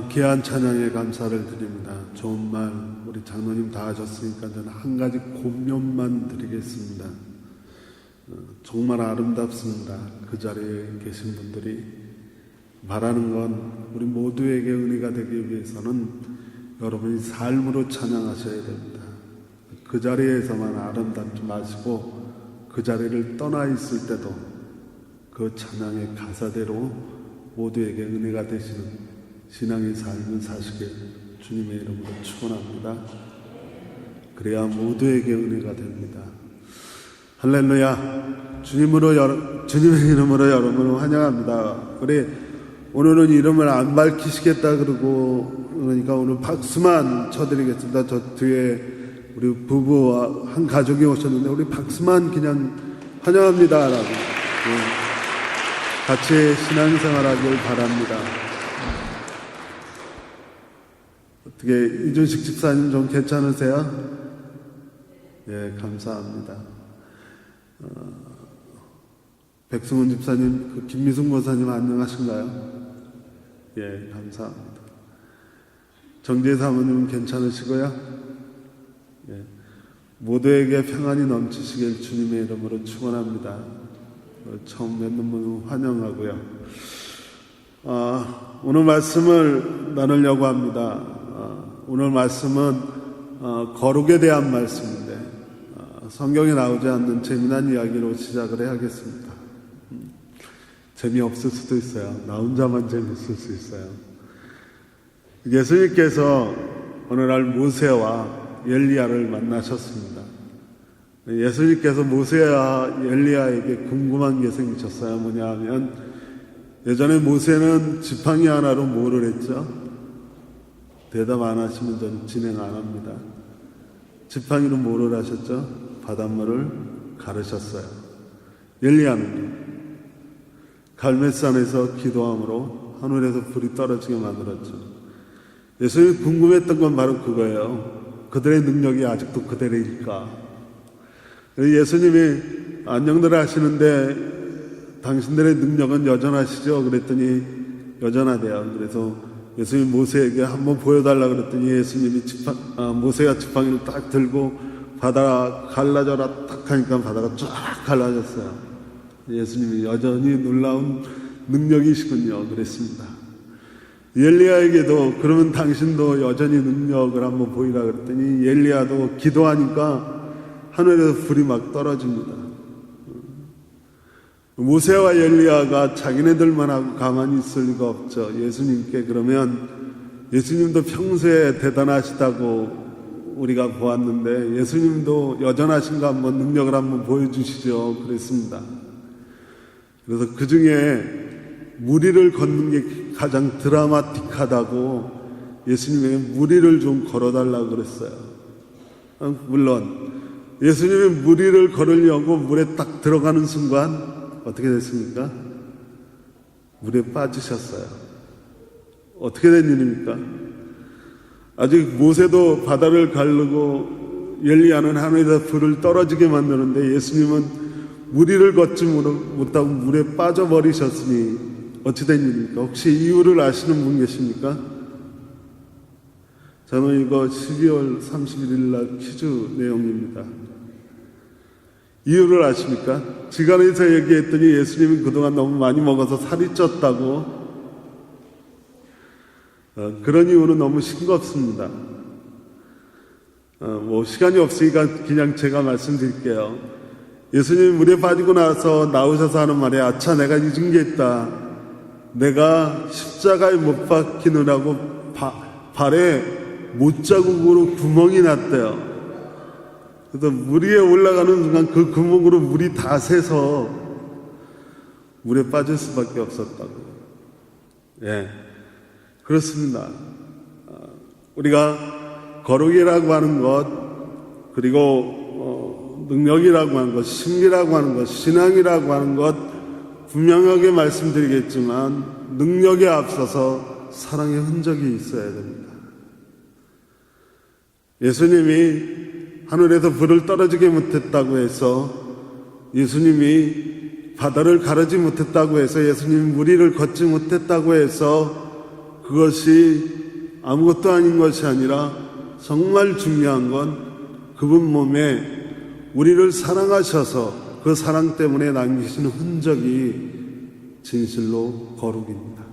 귀한 찬양에 감사를 드립니다. 좋은 말 우리 장로님 다 하셨으니까 저는 한 가지 곤면만 드리겠습니다. 정말 아름답습니다. 그 자리에 계신 분들이 말하는 건 우리 모두에게 은혜가 되기 위해서는 여러분이 삶으로 찬양하셔야 됩니다. 그 자리에서만 아름답지 마시고 그 자리를 떠나 있을 때도 그 찬양의 가사대로 모두에게 은혜가 되시는 신앙의 삶을 사시길 주님의 이름으로 축원합니다. 그래야 모두에게 은혜가 됩니다. 할렐루야. 주님의 이름으로 여러분을 환영합니다. 우리 오늘은 이름을 안 밝히시겠다 그러니까 오늘 박수만 쳐드리겠습니다. 저 뒤에 우리 부부와 한 가족이 오셨는데 우리 박수만 그냥 환영합니다 라고 같이 신앙생활하길 바랍니다. 어떻게 이준식 집사님 좀 괜찮으세요? 예, 감사합니다. 백승훈 집사님, 김미숙 목사님 안녕하신가요? 예, 감사합니다. 정재 사모님은 괜찮으시고요? 예, 모두에게 평안이 넘치시길 주님의 이름으로 축원합니다. 처음 뵙는 분 환영하고요. 오늘 말씀을 나누려고 합니다. 오늘 말씀은 거룩에 대한 말씀인데 성경에 나오지 않는 재미난 이야기로 시작을 해야겠습니다. 재미없을 수도 있어요. 나 혼자만 재미있을 수 있어요. 예수님께서 어느 날 모세와 엘리야를 만나셨습니다. 예수님께서 모세와 엘리야에게 궁금한 게 생기셨어요. 뭐냐 하면 예전에 모세는 지팡이 하나로 뭐를 했죠? 대답 안 하시면 저는 진행 안 합니다. 지팡이로 뭐를 하셨죠? 바닷물을 가르셨어요. 엘리야는 갈멜산에서 기도함으로 하늘에서 불이 떨어지게 만들었죠. 예수님이 궁금했던 건 바로 그거예요. 그들의 능력이 아직도 그대로일까? 예수님이 안녕들 하시는데 당신들의 능력은 여전하시죠? 그랬더니 여전하대요. 그래서 예수님이 모세에게 한번 보여달라 그랬더니 예수님이 모세가 지팡이를 딱 들고 바다 갈라져라 딱 하니까 바다가 쫙 갈라졌어요. 예수님이 여전히 놀라운 능력이시군요. 그랬습니다. 엘리야에게도 그러면 당신도 여전히 능력을 한번 보이라 그랬더니 엘리야도 기도하니까 하늘에서 불이 막 떨어집니다. 모세와 엘리야가 자기네들만 하고 가만히 있을 리가 없죠. 예수님께 그러면 예수님도 평소에 대단하시다고 우리가 보았는데 예수님도 여전하신가 한번 능력을 한번 보여주시죠. 그랬습니다. 그래서 그 중에 무리를 걷는 게 가장 드라마틱하다고 예수님에게 무리를 좀 걸어달라고 그랬어요. 물론 예수님이 무리를 걸으려고 물에 딱 들어가는 순간 어떻게 됐습니까? 물에 빠지셨어요. 어떻게 된 일입니까? 아직 모세도 바다를 가르고 엘리야는 하늘에서 불을 떨어지게 만드는데 예수님은 무리를 걷지 못하고 물에 빠져버리셨으니 어찌 된 일입니까? 혹시 이유를 아시는 분 계십니까? 저는 이거 12월 31일 날 퀴즈 내용입니다. 이유를 아십니까? 지간에서 얘기했더니 예수님이 그동안 너무 많이 먹어서 살이 쪘다고. 그런 이유는 너무 싱겁습니다. 시간이 없으니까 그냥 제가 말씀드릴게요. 예수님이 물에 빠지고 나서 나오셔서 하는 말에 아차 내가 잊은 게 있다. 내가 십자가에 못 박히느라고 발에 못자국으로 구멍이 났대요. 그래서 물 위에 올라가는 순간 그 구멍으로 물이 다 새서 물에 빠질 수밖에 없었다고. 예, 그렇습니다. 우리가 거룩이라고 하는 것, 그리고 능력이라고 하는 것, 신비라고 하는 것, 신앙이라고 하는 것 분명하게 말씀드리겠지만 능력에 앞서서 사랑의 흔적이 있어야 됩니다. 예수님이 하늘에서 불을 떨어지게 못했다고 해서 예수님이 바다를 가르지 못했다고 해서 예수님이 무리를 걷지 못했다고 해서 그것이 아무것도 아닌 것이 아니라 정말 중요한 건 그분 몸에 우리를 사랑하셔서 그 사랑 때문에 남기시는 흔적이 진실로 거룩입니다.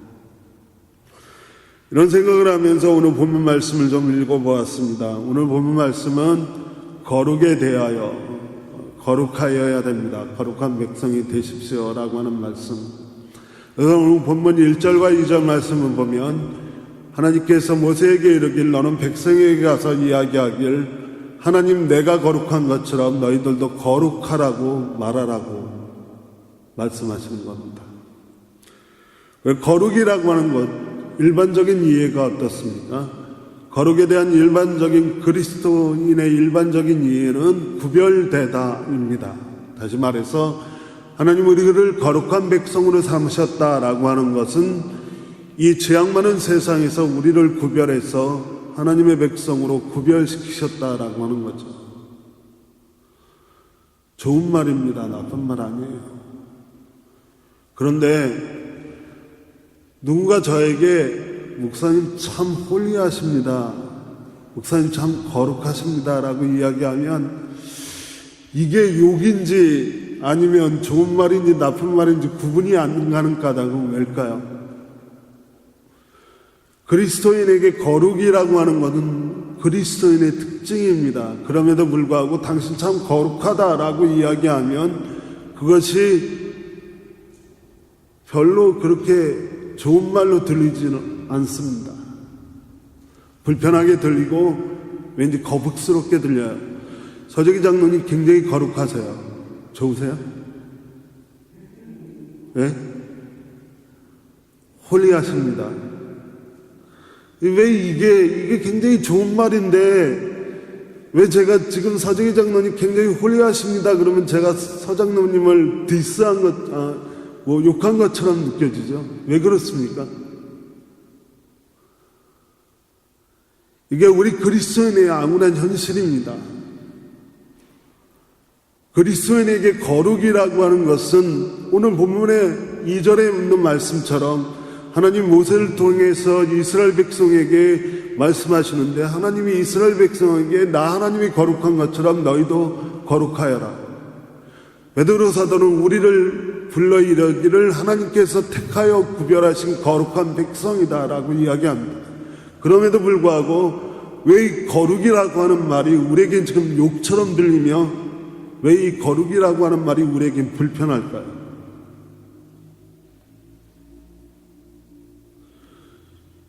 이런 생각을 하면서 오늘 본문 말씀을 좀 읽어보았습니다. 오늘 본문 말씀은 거룩에 대하여 거룩하여야 됩니다. 거룩한 백성이 되십시오라고 하는 말씀. 그래서 오늘 본문 1절과 2절 말씀을 보면 하나님께서 모세에게 이르길 너는 백성에게 가서 이야기하길 하나님 내가 거룩한 것처럼 너희들도 거룩하라고 말하라고 말씀하시는 겁니다. 거룩이라고 하는 것 일반적인 이해가 어떻습니까? 거룩에 대한 일반적인 그리스도인의 일반적인 이해는 구별되다입니다. 다시 말해서 하나님 우리를 거룩한 백성으로 삼으셨다라고 하는 것은 이 죄악 많은 세상에서 우리를 구별해서 하나님의 백성으로 구별시키셨다라고 하는 거죠. 좋은 말입니다. 나쁜 말 아니에요. 그런데 누군가 저에게 목사님 참 홀리하십니다. 목사님 참 거룩하십니다. 라고 이야기하면 이게 욕인지 아니면 좋은 말인지 나쁜 말인지 구분이 안 가는 까닭은 왜일까요? 그리스도인에게 거룩이라고 하는 것은 그리스도인의 특징입니다. 그럼에도 불구하고 당신 참 거룩하다라고 이야기하면 그것이 별로 그렇게 좋은 말로 들리지는 않습니다. 불편하게 들리고 왠지 거북스럽게 들려요. 서재기 장로님 굉장히 거룩하세요. 좋으세요? 네? 홀리하십니다. 왜 이게 굉장히 좋은 말인데 왜 제가 지금 서재기 장로님 굉장히 홀리하십니다 그러면 제가 서 장로님을 디스한 것 욕한 것처럼 느껴지죠. 왜 그렇습니까? 이게 우리 그리스도인의 암울한 현실입니다. 그리스도인에게 거룩이라고 하는 것은 오늘 본문의 2절에 있는 말씀처럼 하나님 모세를 통해서 이스라엘 백성에게 말씀하시는데 하나님이 이스라엘 백성에게 나 하나님이 거룩한 것처럼 너희도 거룩하여라. 베드로 사도는 우리를 불러 이르기를 하나님께서 택하여 구별하신 거룩한 백성이다라고 이야기합니다. 그럼에도 불구하고 왜 이 거룩이라고 하는 말이 우리에겐 지금 욕처럼 들리며 왜 이 거룩이라고 하는 말이 우리에겐 불편할까요?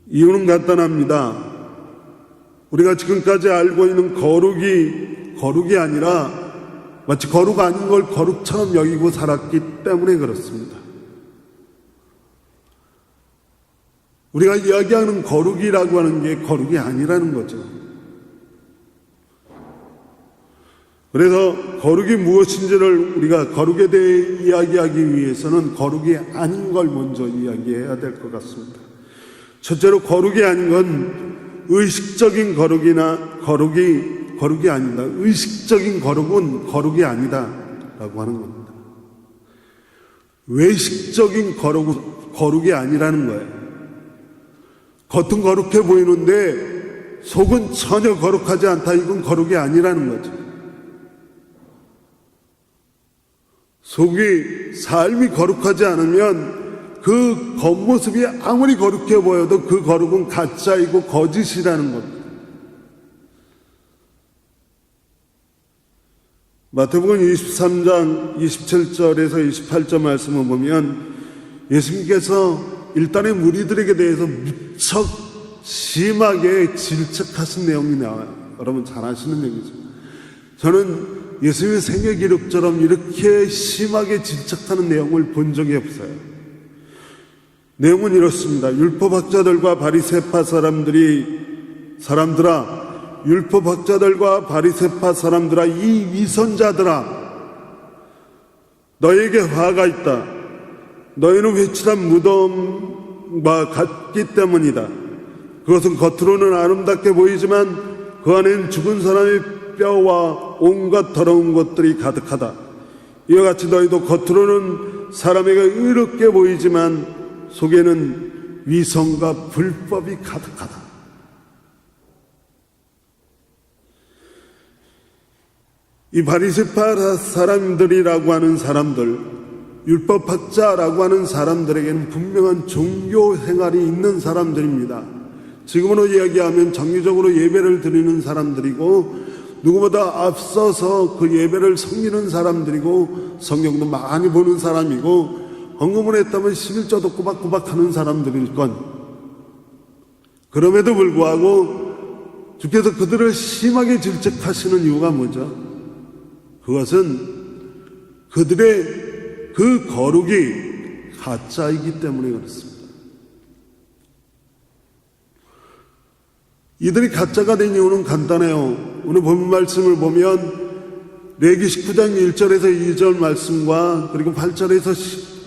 이유는 간단합니다. 우리가 지금까지 알고 있는 거룩이 아니라 마치 거룩 아닌 걸 거룩처럼 여기고 살았기 때문에 그렇습니다. 우리가 이야기하는 거룩이라고 하는 게 거룩이 아니라는 거죠. 그래서 거룩이 무엇인지를 우리가 거룩에 대해 이야기하기 위해서는 거룩이 아닌 걸 먼저 이야기해야 될 것 같습니다. 첫째로 거룩이 아닌 건 의식적인 거룩이나 거룩이 아니다. 의식적인 거룩은 거룩이 아니다 라고 하는 겁니다. 외식적인 거룩이 아니라는 거예요. 겉은 거룩해 보이는데 속은 전혀 거룩하지 않다. 이건 거룩이 아니라는 거죠. 속이 삶이 거룩하지 않으면 그 겉모습이 아무리 거룩해 보여도 그 거룩은 가짜이고 거짓이라는 겁니다. 마태복음 23장 27절에서 28절 말씀을 보면 예수님께서 일단의 무리들에게 대해서 무척 심하게 질책하신 내용이 나와요. 여러분 잘 아시는 얘기죠. 저는 예수님의 생애 기록처럼 이렇게 심하게 질책하는 내용을 본 적이 없어요. 내용은 이렇습니다. 율법학자들과 바리새파 사람들아, 율법학자들과 바리새파 사람들아, 이 위선자들아, 너에게 화가 있다. 너희는 회칠한 무덤과 같기 때문이다. 그것은 겉으로는 아름답게 보이지만 그 안에는 죽은 사람의 뼈와 온갖 더러운 것들이 가득하다. 이와 같이 너희도 겉으로는 사람에게 의롭게 보이지만 속에는 위선과 불법이 가득하다. 이 바리새파 사람들이라고 하는 사람들, 율법학자라고 하는 사람들에게는 분명한 종교 생활이 있는 사람들입니다. 지금으로 이야기하면 정기적으로 예배를 드리는 사람들이고, 누구보다 앞서서 그 예배를 섬기는 사람들이고, 성경도 많이 보는 사람이고, 헌금을 했다면 11조도 꼬박꼬박 하는 사람들일 건, 그럼에도 불구하고 주께서 그들을 심하게 질책하시는 이유가 뭐죠? 그것은 그들의 그 거룩이 가짜이기 때문에 그렇습니다. 이들이 가짜가 된 이유는 간단해요. 오늘 본문 말씀을 보면 레위기 19장 1절에서 2절 말씀과 그리고 9절에서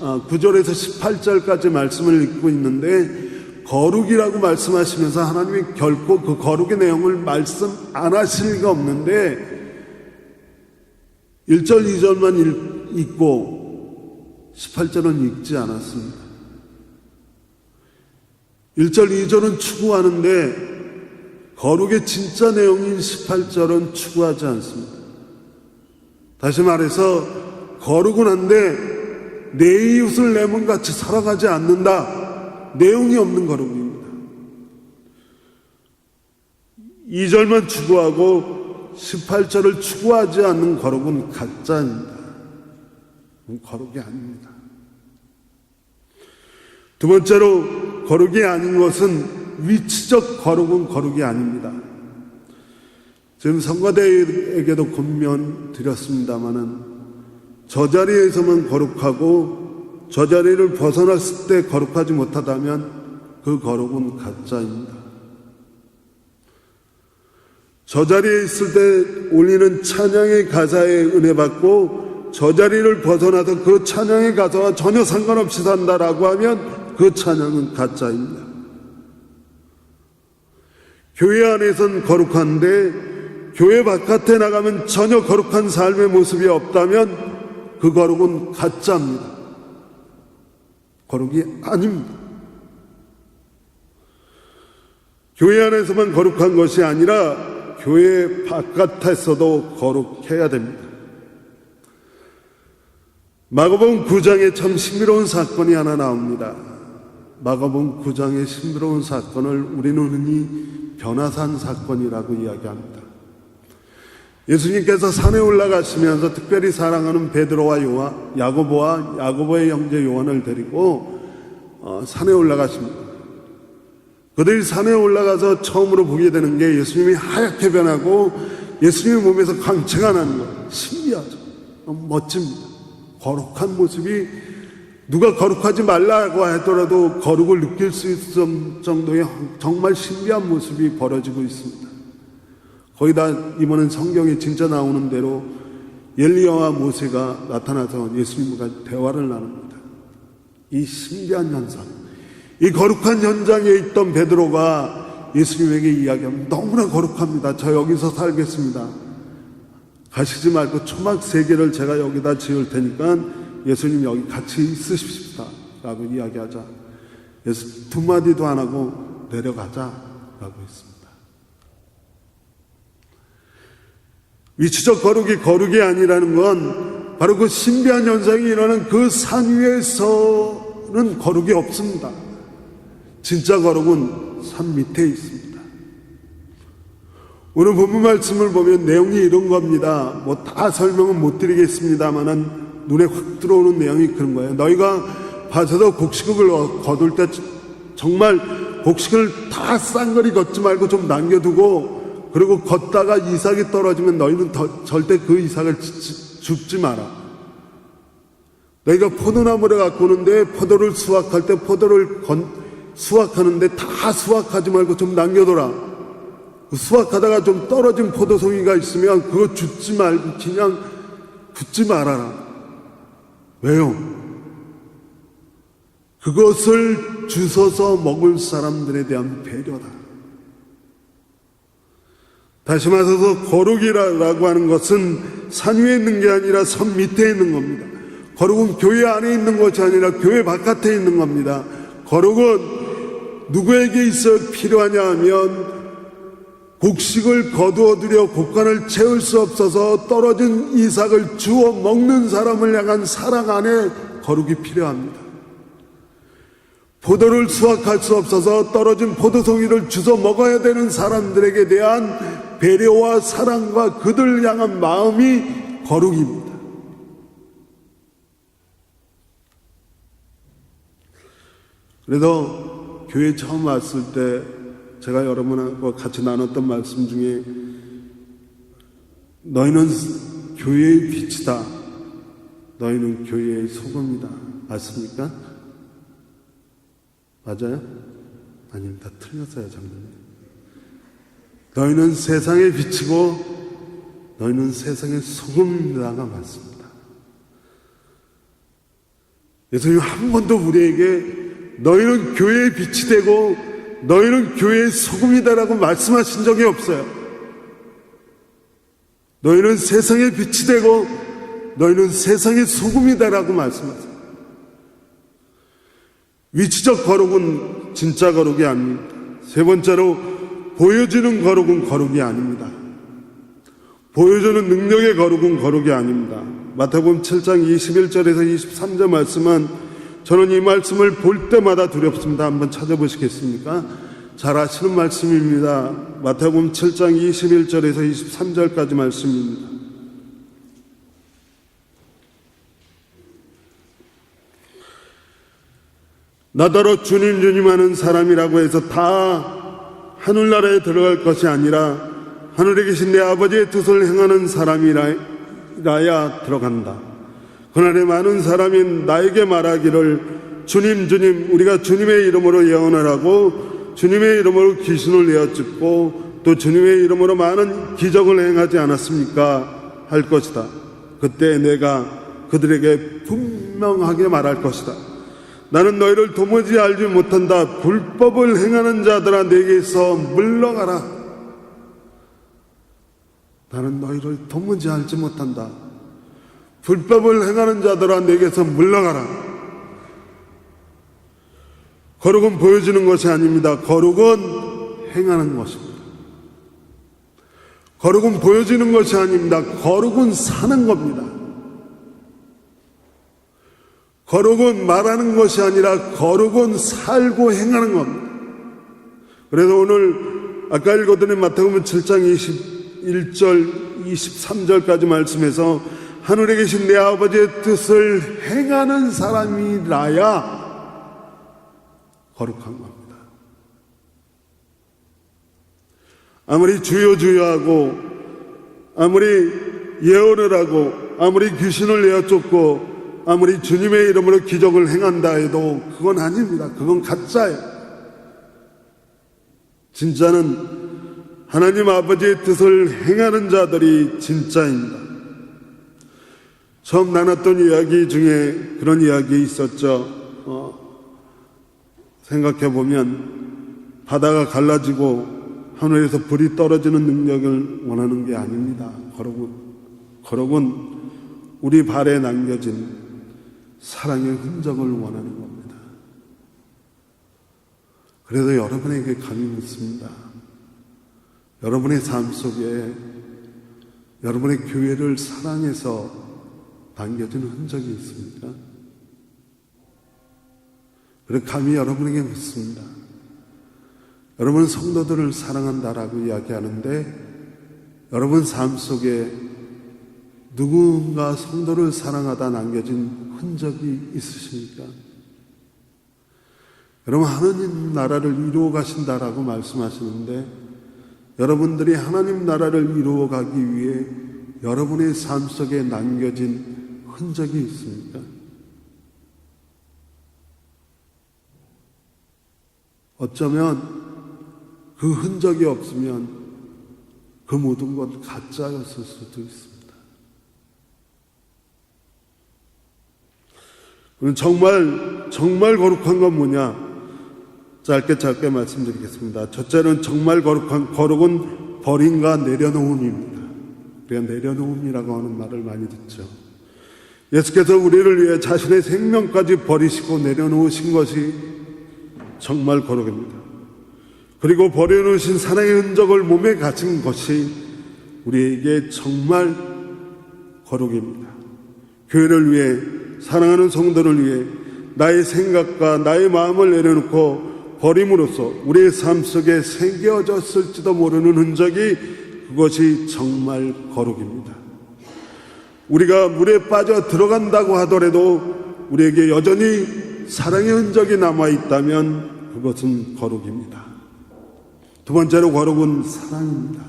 18절까지 말씀을 읽고 있는데, 거룩이라고 말씀하시면서 하나님이 결코 그 거룩의 내용을 말씀 안 하실 리가 없는데 1절 2절만 읽고 18절은 읽지 않았습니다. 1절 2절은 추구하는데 거룩의 진짜 내용인 18절은 추구하지 않습니다. 다시 말해서 거룩은 한데 내 이웃을 내 몸같이 살아가지 않는다. 내용이 없는 거룩입니다. 2절만 추구하고 18절을 추구하지 않는 거룩은 가짜입니다. 거룩이 아닙니다. 두 번째로 거룩이 아닌 것은 위치적 거룩은 거룩이 아닙니다. 지금 성가대에게도 권면 드렸습니다마는 저 자리에서만 거룩하고 저 자리를 벗어났을 때 거룩하지 못하다면 그 거룩은 가짜입니다. 저 자리에 있을 때 올리는 찬양의 가사에 은혜 받고 저 자리를 벗어나서 그 찬양의 가사와 전혀 상관없이 산다라고 하면 그 찬양은 가짜입니다. 교회 안에선 거룩한데 교회 바깥에 나가면 전혀 거룩한 삶의 모습이 없다면 그 거룩은 가짜입니다. 거룩이 아닙니다. 교회 안에서만 거룩한 것이 아니라 교회 바깥에서도 거룩해야 됩니다. 마가복음 9장에 참 신비로운 사건이 하나 나옵니다. 마가복음 9장의 신비로운 사건을 우리는 흔히 변화산 사건이라고 이야기합니다. 예수님께서 산에 올라가시면서 특별히 사랑하는 베드로와 야고보와 야고보의 형제 요한을 데리고 산에 올라가십니다. 그들이 산에 올라가서 처음으로 보게 되는 게 예수님이 하얗게 변하고 예수님의 몸에서 광채가 나는 거예요. 신기하죠. 너무 멋집니다. 거룩한 모습이 누가 거룩하지 말라고 하더라도 거룩을 느낄 수 있을 정도의 정말 신비한 모습이 벌어지고 있습니다. 거기다 이번엔 성경에 진짜 나오는 대로 엘리야와 모세가 나타나서 예수님과 대화를 나눕니다. 이 신비한 현상, 이 거룩한 현장에 있던 베드로가 예수님에게 이야기하면 너무나 거룩합니다. 저 여기서 살겠습니다. 가시지 말고 초막 3개를 제가 여기다 지을 테니까 예수님 여기 같이 있으십시다 라고 이야기하자 예수 2마디도 안 하고 내려가자 라고 했습니다. 위치적 거룩이 거룩이 아니라는 건 바로 그 신비한 현상이 일어나는 그 산 위에서는 거룩이 없습니다. 진짜 거룩은 산 밑에 있습니다. 오늘 본문 말씀을 보면 내용이 이런 겁니다. 뭐 다 설명은 못 드리겠습니다만은 눈에 확 들어오는 내용이 그런 거예요. 너희가 밭에서 곡식을 거둘 때 정말 곡식을 다 쌍거리 걷지 말고 좀 남겨두고, 그리고 걷다가 이삭이 떨어지면 너희는 절대 그 이삭을 줍지 마라. 너희가 포도나무를 갖고 오는데 포도를 수확할 때 포도를 수확하는데 다 수확하지 말고 좀 남겨둬라. 수확하다가 좀 떨어진 포도송이가 있으면 그거 줍지 말고 그냥 붓지 말아라. 왜요? 그것을 주워서 먹을 사람들에 대한 배려다. 다시 말해서 거룩이라고 하는 것은 산 위에 있는 게 아니라 선 밑에 있는 겁니다. 거룩은 교회 안에 있는 것이 아니라 교회 바깥에 있는 겁니다. 거룩은 누구에게 있어 필요하냐 하면 곡식을 거두어들여 곡간을 채울 수 없어서 떨어진 이삭을 주워 먹는 사람을 향한 사랑 안에 거룩이 필요합니다. 포도를 수확할 수 없어서 떨어진 포도송이를 주워 먹어야 되는 사람들에게 대한 배려와 사랑과 그들을 향한 마음이 거룩입니다. 그래서 교회 처음 왔을 때 제가 여러분하고 같이 나눴던 말씀 중에 너희는 교회의 빛이다. 너희는 교회의 소금이다. 맞습니까? 맞아요? 아닙니다. 틀렸어요, 장로님. 너희는 세상의 빛이고 너희는 세상의 소금이다가 맞습니다. 예수님 한 번도 우리에게 너희는 교회의 빛이 되고 너희는 교회의 소금이다라고 말씀하신 적이 없어요. 너희는 세상의 빛이 되고 너희는 세상의 소금이다라고 말씀하세요. 위치적 거룩은 진짜 거룩이 아닙니다. 세 번째로 보여지는 거룩은 거룩이 아닙니다. 보여주는 능력의 거룩은 거룩이 아닙니다. 마태복음 7장 21절에서 23절 말씀은 저는 이 말씀을 볼 때마다 두렵습니다. 한번 찾아보시겠습니까? 잘 아시는 말씀입니다. 마태복음 7장 21절에서 23절까지 말씀입니다. 나더러 주님 주님 하는 사람이라고 해서 다 하늘나라에 들어갈 것이 아니라 하늘에 계신 내 아버지의 뜻을 행하는 사람이라야 들어간다. 그날에 많은 사람이 나에게 말하기를 주님 주님 우리가 주님의 이름으로 예언을 하고 주님의 이름으로 귀신을 내어쫓고 또 주님의 이름으로 많은 기적을 행하지 않았습니까? 할 것이다. 그때 내가 그들에게 분명하게 말할 것이다. 나는 너희를 도무지 알지 못한다. 불법을 행하는 자들아 내게서 물러가라. 나는 너희를 도무지 알지 못한다. 불법을 행하는 자들아 내게서 물러가라. 거룩은 보여지는 것이 아닙니다. 거룩은 행하는 것입니다. 거룩은 보여지는 것이 아닙니다. 거룩은 사는 겁니다. 거룩은 말하는 것이 아니라 거룩은 살고 행하는 겁니다. 그래서 오늘 아까 읽어드린 마태복음 7장 21절 23절까지 말씀에서 하늘에 계신 내 아버지의 뜻을 행하는 사람이라야 거룩한 겁니다. 아무리 주여 주여 하고 아무리 예언을 하고 아무리 귀신을 내어쫓고 아무리 주님의 이름으로 기적을 행한다 해도 그건 아닙니다. 그건 가짜예요. 진짜는 하나님 아버지의 뜻을 행하는 자들이 진짜입니다. 처음 나눴던 이야기 중에 그런 이야기 있었죠. 생각해보면 바다가 갈라지고 하늘에서 불이 떨어지는 능력을 원하는 게 아닙니다. 거룩은 우리 발에 남겨진 사랑의 흔적을 원하는 겁니다. 그래서 여러분에게 감히 묻습니다. 여러분의 삶 속에 여러분의 교회를 사랑해서 남겨진 흔적이 있습니까? 그래서 감히 여러분에게 묻습니다. 여러분은 성도들을 사랑한다라고 이야기하는데 여러분 삶 속에 누군가 성도를 사랑하다 남겨진 흔적이 있으십니까? 여러분 하나님 나라를 이루어 가신다라고 말씀하시는데 여러분들이 하나님 나라를 이루어 가기 위해 여러분의 삶 속에 남겨진 흔적이 있습니까? 어쩌면 그 흔적이 없으면 그 모든 것 가짜였을 수도 있습니다. 그럼 정말 거룩한 건 뭐냐? 짧게 말씀드리겠습니다. 첫째는 정말 거룩은 버림과 내려놓음입니다. 우리가 내려놓음이라고 하는 말을 많이 듣죠. 예수께서 우리를 위해 자신의 생명까지 버리시고 내려놓으신 것이 정말 거룩입니다. 그리고 버려놓으신 사랑의 흔적을 몸에 가진 것이 우리에게 정말 거룩입니다. 교회를 위해, 사랑하는 성도를 위해 나의 생각과 나의 마음을 내려놓고 버림으로써 우리의 삶 속에 새겨졌을지도 모르는 흔적이, 그것이 정말 거룩입니다. 우리가 물에 빠져 들어간다고 하더라도 우리에게 여전히 사랑의 흔적이 남아있다면 그것은 거룩입니다. 두 번째로 거룩은 사랑입니다.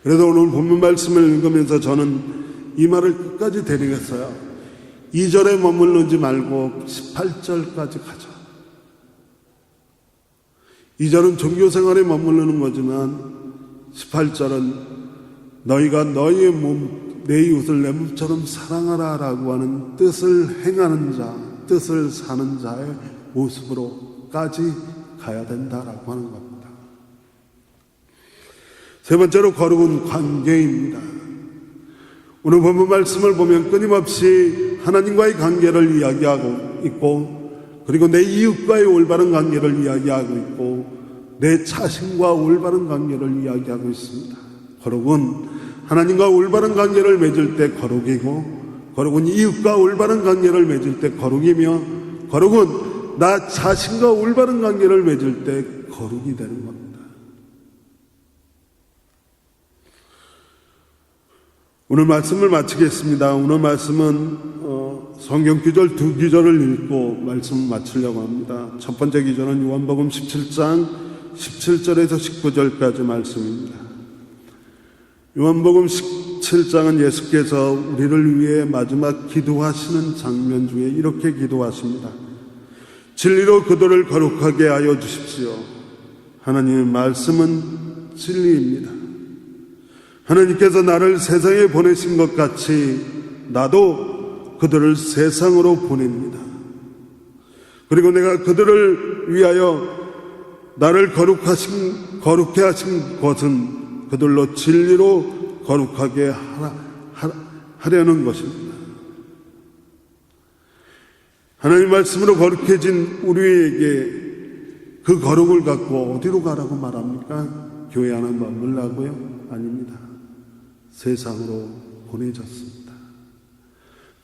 그래서 오늘 본문 말씀을 읽으면서 저는 이 말을 끝까지 데리겠어요. 2절에 머물르지 말고 18절까지 가자. 2절은 종교생활에 머무르는 거지만 18절은 너희가 너희의 몸, 내 이웃을 내 몸처럼 사랑하라 라고 하는 뜻을 행하는 자, 뜻을 사는 자의 모습으로까지 가야 된다라고 하는 겁니다. 세 번째로 거룩은 관계입니다. 오늘 본문 말씀을 보면 끊임없이 하나님과의 관계를 이야기하고 있고, 그리고 내 이웃과의 올바른 관계를 이야기하고 있고, 내 자신과 올바른 관계를 이야기하고 있습니다. 거룩은 하나님과 올바른 관계를 맺을 때 거룩이고, 거룩은 이웃과 올바른 관계를 맺을 때 거룩이며, 거룩은 나 자신과 올바른 관계를 맺을 때 거룩이 되는 겁니다. 오늘 말씀을 마치겠습니다. 오늘 말씀은 성경 구절 두 구절을 읽고 말씀을 마치려고 합니다. 첫 번째 구절은 요한복음 17장 17절에서 19절까지 말씀입니다. 요한복음 17장은 예수께서 우리를 위해 마지막 기도하시는 장면 중에 이렇게 기도하십니다. 진리로 그들을 거룩하게 하여 주십시오. 하나님의 말씀은 진리입니다. 하나님께서 나를 세상에 보내신 것 같이 나도 그들을 세상으로 보냅니다. 그리고 내가 그들을 위하여 나를 거룩해 하신 것은 그들로 진리로 거룩하게 하려는 것입니다. 하나님 말씀으로 거룩해진 우리에게 그 거룩을 갖고 어디로 가라고 말합니까? 교회 안에 머물라고요? 아닙니다. 세상으로 보내졌습니다.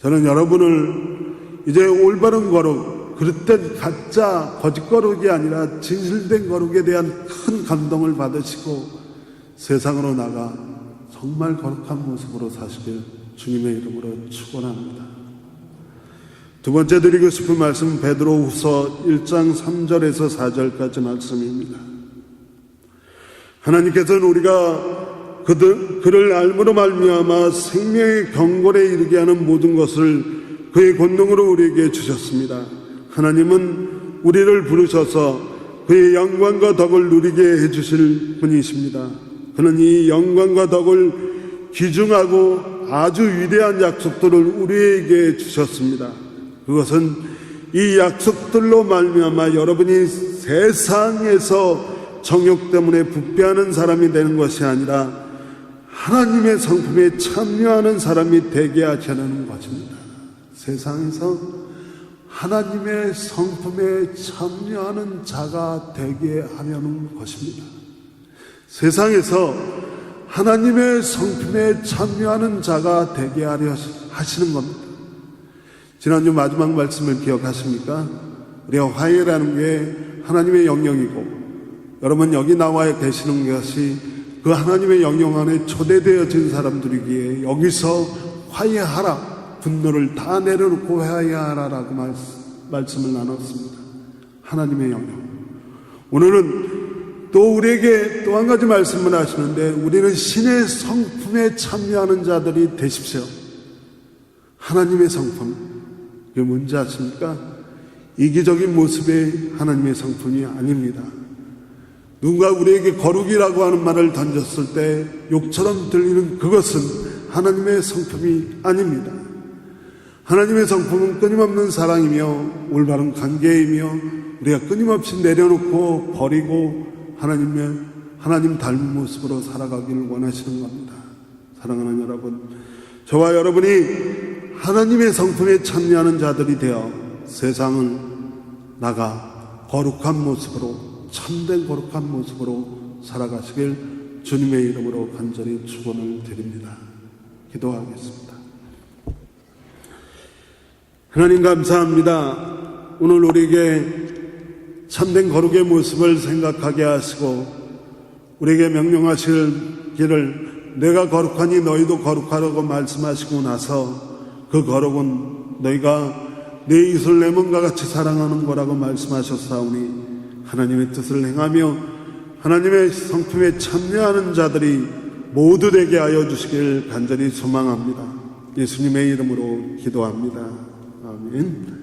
저는 여러분을 이제 올바른 거룩, 그릇된 가짜 거짓 거룩이 아니라 진실된 거룩에 대한 큰 감동을 받으시고 세상으로 나가 정말 거룩한 모습으로 사시길 주님의 이름으로 축원합니다. 두 번째 드리고 싶은 말씀은 베드로후서 1장 3절에서 4절까지 말씀입니다. 하나님께서는 우리가 그를 알므로 말미암아 생명의 경골에 이르게 하는 모든 것을 그의 권능으로 우리에게 주셨습니다. 하나님은 우리를 부르셔서 그의 영광과 덕을 누리게 해주실 분이십니다. 그는 이 영광과 덕을 귀중하고 아주 위대한 약속들을 우리에게 주셨습니다. 그것은 이 약속들로 말미암아 여러분이 세상에서 정욕 때문에 부패하는 사람이 되는 것이 아니라 하나님의 성품에 참여하는 사람이 되게 하시는 것입니다. 세상에서 하나님의 성품에 참여하는 자가 되게 하려는 것입니다. 세상에서 하나님의 성품에 참여하는 자가 되게 하려 하시는 겁니다. 지난주 마지막 말씀을 기억하십니까? 우리가 화해라는 게 하나님의 영역이고, 여러분 여기 나와 계시는 것이 그 하나님의 영역 안에 초대되어진 사람들이기에 여기서 화해하라, 분노를 다 내려놓고 화해하라라고 말씀을 나눴습니다. 하나님의 영역. 오늘은 또 우리에게 또 한 가지 말씀을 하시는데, 우리는 신의 성품에 참여하는 자들이 되십시오. 하나님의 성품, 그게 뭔지 아십니까? 이기적인 모습의 하나님의 성품이 아닙니다. 누군가 우리에게 거룩이라고 하는 말을 던졌을 때 욕처럼 들리는 그것은 하나님의 성품이 아닙니다. 하나님의 성품은 끊임없는 사랑이며 올바른 관계이며, 우리가 끊임없이 내려놓고 버리고 하나님 닮은 모습으로 살아가기를 원하시는 겁니다. 사랑하는 여러분, 저와 여러분이 하나님의 성품에 참여하는 자들이 되어 세상을 나가 거룩한 모습으로 참된 거룩한 모습으로 살아가시길 주님의 이름으로 간절히 축원을 드립니다. 기도하겠습니다. 하나님 감사합니다. 오늘 우리에게 참된 거룩의 모습을 생각하게 하시고 우리에게 명령하실 길을 내가 거룩하니 너희도 거룩하라고 말씀하시고 나서 그 거룩은 너희가 내 이웃을 내 몸과 같이 사랑하는 거라고 말씀하셨사오니 하나님의 뜻을 행하며 하나님의 성품에 참여하는 자들이 모두 되게 하여 주시길 간절히 소망합니다. 예수님의 이름으로 기도합니다. 아멘.